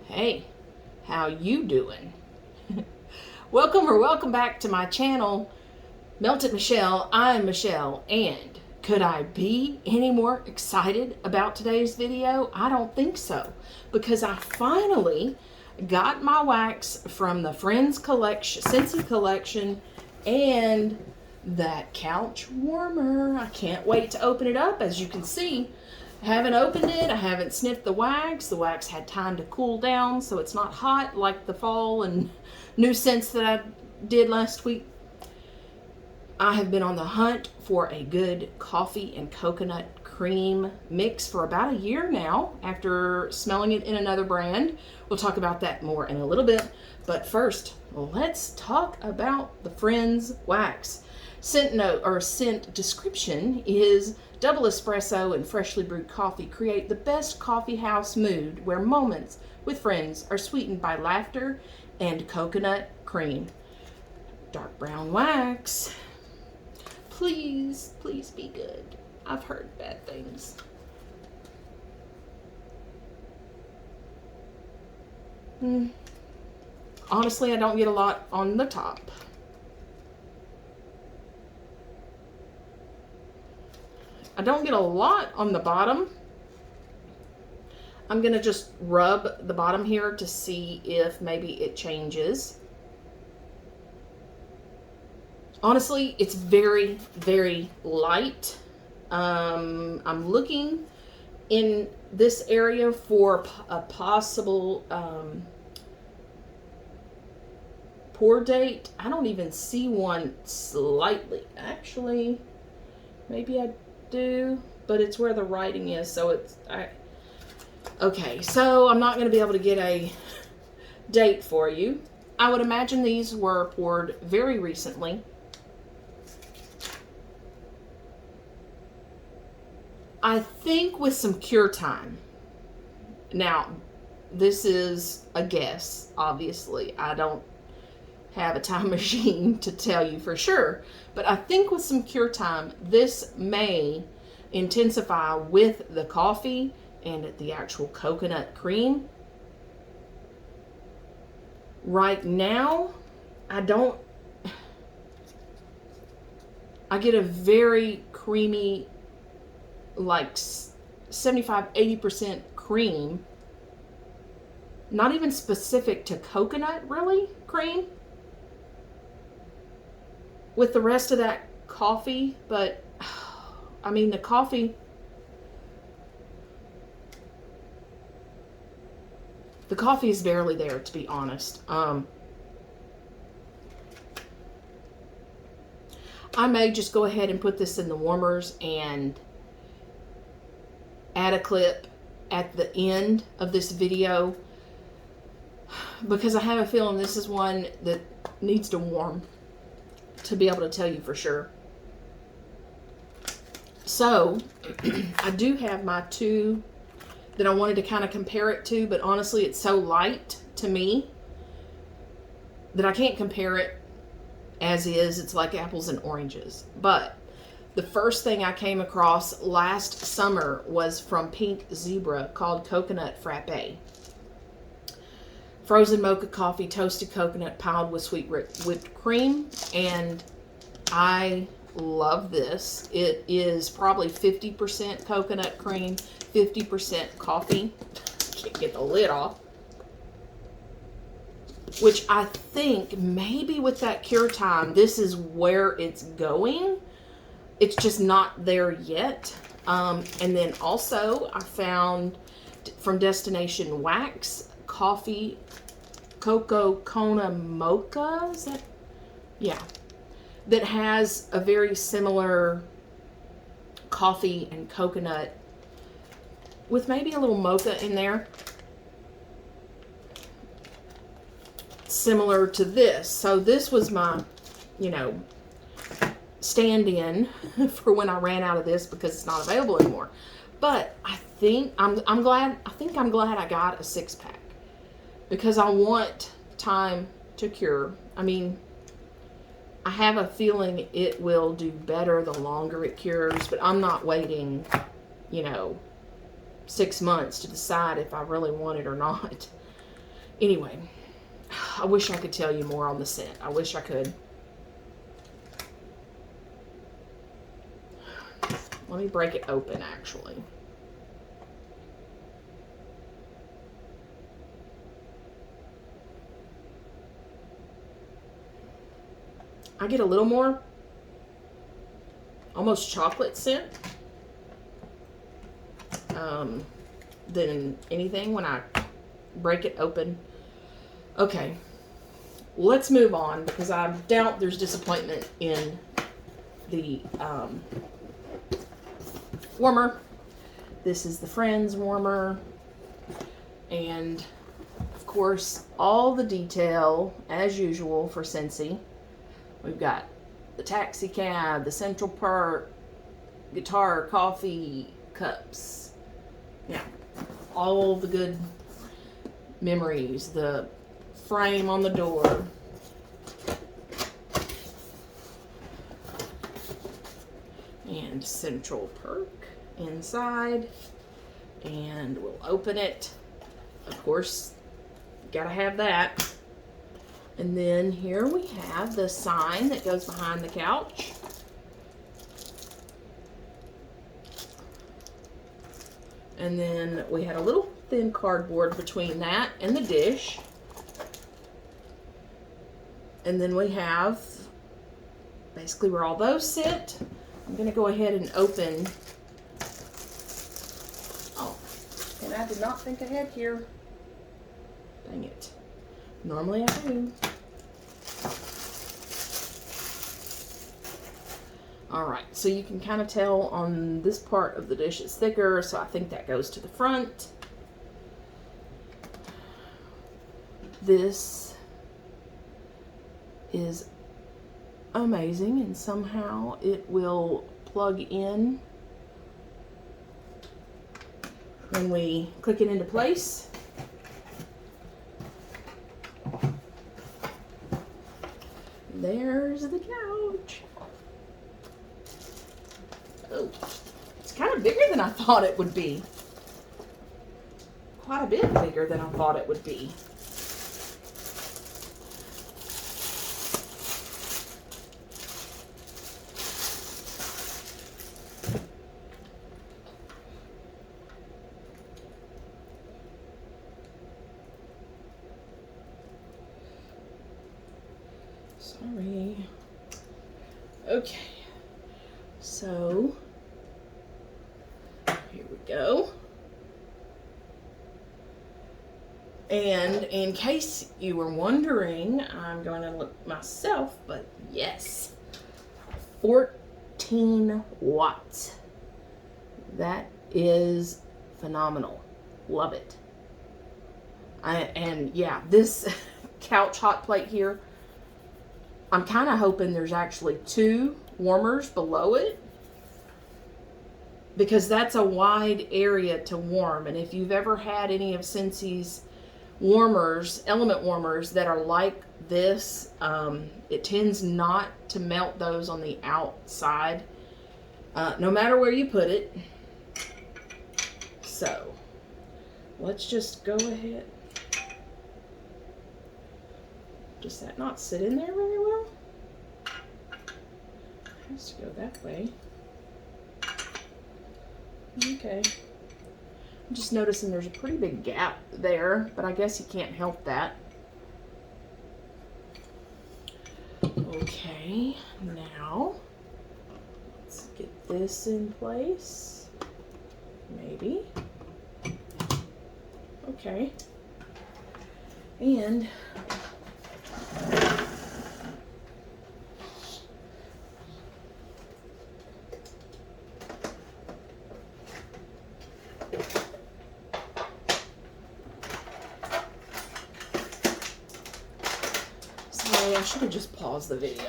Hey, how you doing? Welcome back to my channel, Melted Michelle. I'm Michelle, and could I be any more excited about today's video? I don't think so, because I finally got my wax from the Friends collection, Scentsy collection, and that couch warmer. I can't wait to open it up. As you can see, I haven't opened it. I haven't sniffed the wax. The wax had time to cool down, so it's not hot like the fall and new scents that I did last week. I have been on the hunt for a good coffee and coconut cream mix for about a year now after smelling it in another brand. We'll talk about that more in a little bit. But first, let's talk about the Friends wax. Scent note or scent description is double espresso and freshly brewed coffee create the best coffee house mood where moments with friends are sweetened by laughter and coconut cream. Dark brown wax. Please, please be good. I've heard bad things. Honestly, I don't get a lot on the top. I don't get a lot on the bottom. I'm going to just rub the bottom here to see if maybe it changes. Honestly, it's very, very light. I'm looking in this area for a possible pour date. I don't even see one slightly. Actually, maybe I do, but it's where the writing is, so it's okay, so I'm not going to be able to get a date for you. I would imagine these were poured very recently. I think with some cure time. Now, this is a guess, obviously. I don't have a time machine to tell you for sure, but I think with some cure time, this may intensify with the coffee and the actual coconut cream. Right now, I get a very creamy, like 75-80% cream, not even specific to coconut really cream, with the rest of that coffee. But I mean, the coffee is barely there, to be honest. I may just go ahead and put this in the warmers and add a clip at the end of this video, because I have a feeling this is one that needs to warm to be able to tell you for sure. So I do have my two that I wanted to kind of compare it to, but honestly it's so light to me that I can't compare it as is. It's like apples and oranges. But the first thing I came across last summer was from Pink Zebra, called Coconut Frappe. Frozen mocha coffee, toasted coconut piled with sweet whipped cream, and I love this. It is probably 50% coconut cream, 50% coffee. Can't get the lid off. Which I think maybe with that cure time, this is where it's going. It's just not there yet. And then also I found from Destination Wax, coffee Coco Kona Mocha. Is that? Yeah. That has a very similar coffee and coconut with maybe a little mocha in there. Similar to this. So this was my, stand-in for when I ran out of this, because it's not available anymore. But I think I'm glad I got a 6-pack, because I want time to cure. I mean, I have a feeling it will do better the longer it cures, but I'm not waiting, 6 months to decide if I really want it or not. Anyway, I wish I could tell you more on the scent. I wish I could. Let me break it open, actually. I get a little more almost chocolate scent than anything when I break it open. Okay, let's move on because I doubt there's disappointment in the warmer. This is the Friends warmer, and of course all the detail as usual for Scentsy. We've got the taxi cab, the Central Park, guitar, coffee, cups. Yeah, all the good memories. The frame on the door. And Central Park inside. And we'll open it. Of course, gotta have that. And then here we have the sign that goes behind the couch. And then we had a little thin cardboard between that and the dish. And then we have basically where all those sit. I'm going to go ahead and open. Oh, and I did not think ahead here. Dang it. Normally I do. Alright, so you can kind of tell on this part of the dish it's thicker, so I think that goes to the front. This is amazing, and somehow it will plug in when we click it into place. There's the couch. Oh, it's kind of bigger than I thought it would be. Quite a bit bigger than I thought it would be. Sorry. Okay. So, here we go. And in case you were wondering, I'm going to look myself, but yes, 14 watts. That is phenomenal. Love it. And yeah, this couch hot plate here, I'm kind of hoping there's actually 2 warmers below it, because that's a wide area to warm. And if you've ever had any of Scentsy's warmers, element warmers that are like this, it tends not to melt those on the outside, no matter where you put it. So let's just go ahead. Does that not sit in there very well? It has to go that way. Okay. I'm just noticing there's a pretty big gap there, but I guess you can't help that. Okay, now let's get this in place. Maybe. Okay. And sorry, I should have just paused the video.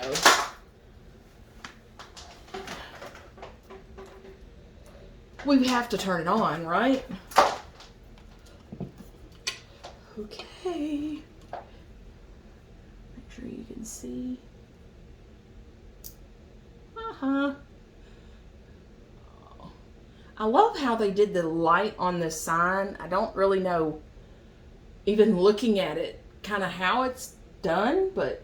We have to turn it on, right? Okay. Make sure you can see. Oh. I love how they did the light on this sign. I don't really know even looking at it, kind of how it's done, but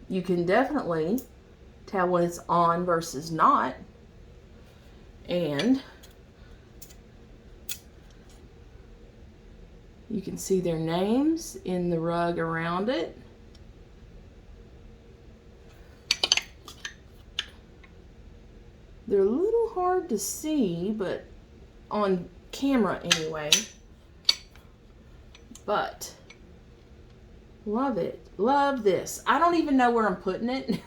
you can definitely tell when it's on versus not. And you can see their names in the rug around it. They're a little hard to see, but on camera anyway. But love it. Love this. I don't even know where I'm putting it,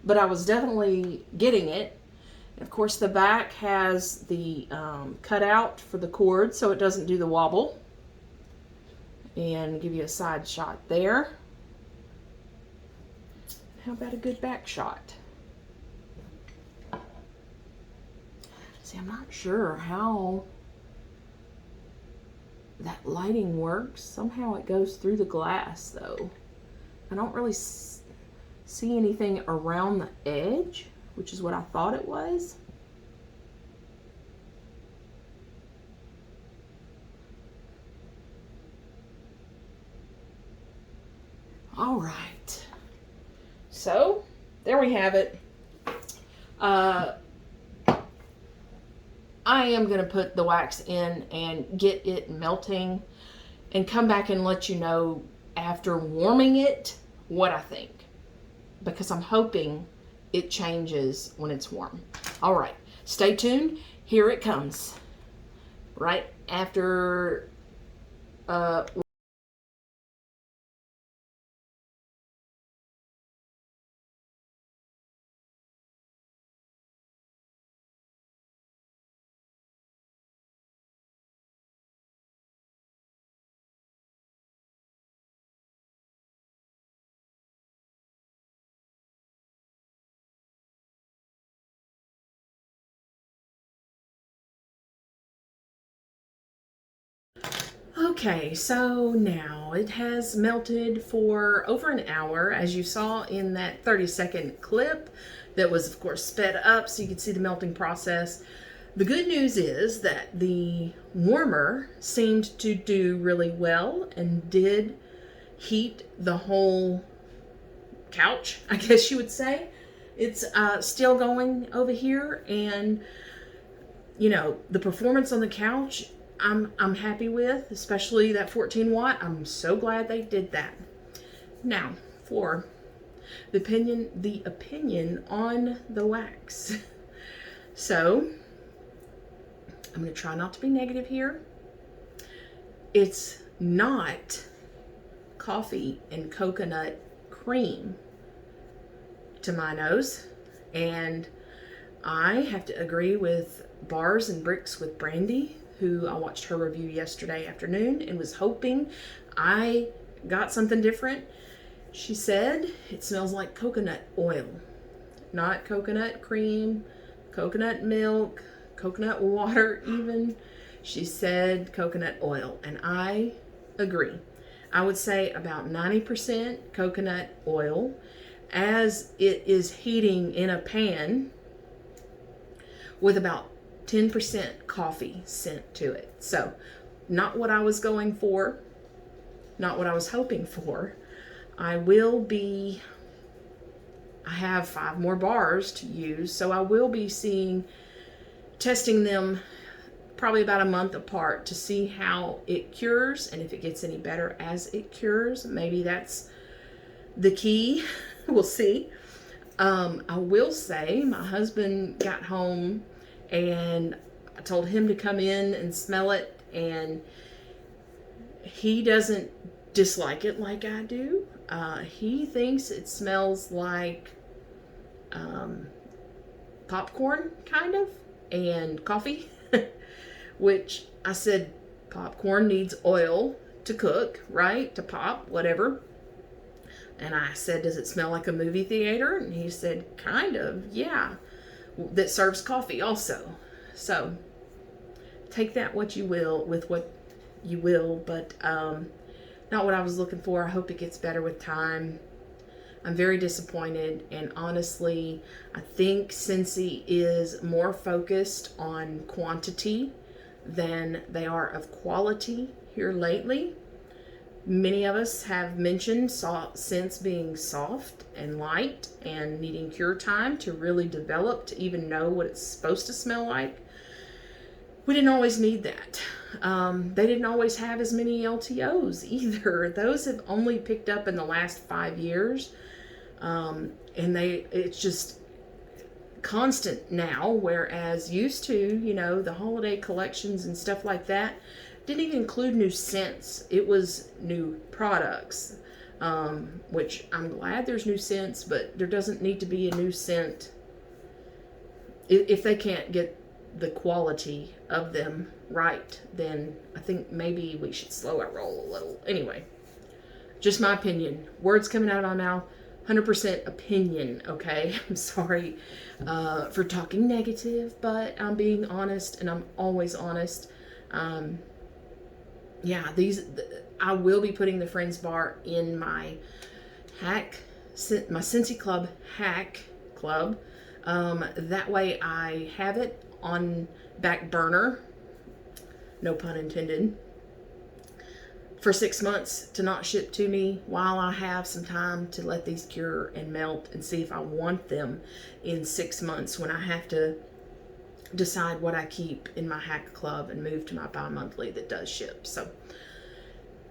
but I was definitely getting it. Of course, the back has the cutout for the cord so it doesn't do the wobble. And give you a side shot there. How about a good back shot? See, I'm not sure how that lighting works. Somehow it goes through the glass, though. I don't really see anything around the edge, which is what I thought it was. All right. So, there we have it. I am going to put the wax in and get it melting and come back and let you know after warming it what I think, because I'm hoping it changes when it's warm. All right, stay tuned. Here it comes right after Okay, so now it has melted for over an hour, as you saw in that 30-second clip that was, of course, sped up so you could see the melting process. The good news is that the warmer seemed to do really well and did heat the whole couch, I guess you would say. It's still going over here, and you know, the performance on the couch I'm happy with, especially that 14 watt. I'm so glad they did that. Now, for the opinion on the wax. So, I'm going to try not to be negative here. It's not coffee and coconut cream to my nose, and I have to agree with Bars and Bricks with Brandy, who I watched her review yesterday afternoon and was hoping I got something different. She said it smells like coconut oil, not coconut cream, coconut milk, coconut water even. She said coconut oil, and I agree. I would say about 90% coconut oil, as it is heating in a pan with about 10% coffee scent to it. So, not what I was going for, not what I was hoping for. I have 5 more bars to use, so I will be testing them probably about a month apart to see how it cures and if it gets any better as it cures. Maybe that's the key. We'll see. I will say my husband got home and I told him to come in and smell it, and he doesn't dislike it like I do. He thinks it smells like popcorn, kind of, and coffee, which I said popcorn needs oil to cook, right? To pop, whatever. And I said, does it smell like a movie theater? And he said, kind of, yeah. That serves coffee also. So take that what you will with what you will, but not what I was looking for. I hope it gets better with time. I'm very disappointed, and honestly, I think Scentsy is more focused on quantity than they are of quality here lately. Many of us have mentioned scents being soft and light and needing cure time to really develop to even know what it's supposed to smell like. We didn't always need that. They didn't always have as many LTOs either. Those have only picked up in the last 5 years. And it's just constant now, whereas used to, the holiday collections and stuff like that didn't even include new scents. It was new products, which I'm glad there's new scents, but there doesn't need to be a new scent if they can't get the quality of them right. Then I think maybe we should slow our roll a little. Anyway, just my opinion. Words coming out of my mouth. 100% opinion, okay? I'm sorry for talking negative, but I'm being honest, and I'm always honest. Yeah, I will be putting the Friends Bar in my my Scentsy Club hack club. That way I have it on back burner, no pun intended, for 6 months to not ship to me while I have some time to let these cure and melt and see if I want them in 6 months when I have to decide what I keep in my hack club and move to my bi-monthly that does ship. So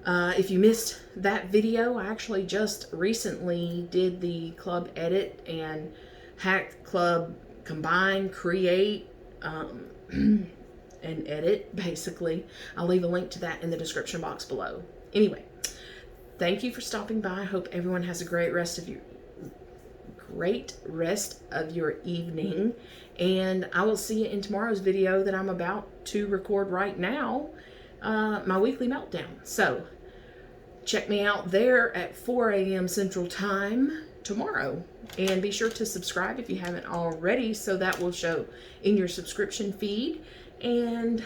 if you missed that video, I actually just recently did the club edit and hack club combine, create, and edit, basically. I'll leave a link to that in the description box below. Anyway, thank you for stopping by. I hope everyone has a great rest of your evening, and I will see you in tomorrow's video that I'm about to record right now, my weekly meltdown. So check me out there at 4 a.m. Central Time tomorrow, and be sure to subscribe if you haven't already, so that will show in your subscription feed. And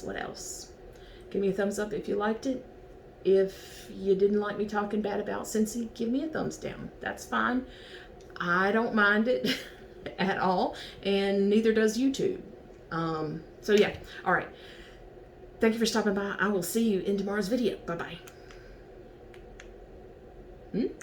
what else? Give me a thumbs up if you liked it. If you didn't like me talking bad about Scentsy, give me a thumbs down. That's fine. I don't mind it at all, and neither does YouTube. So yeah, all right. Thank you for stopping by. I will see you in tomorrow's video. Bye-bye.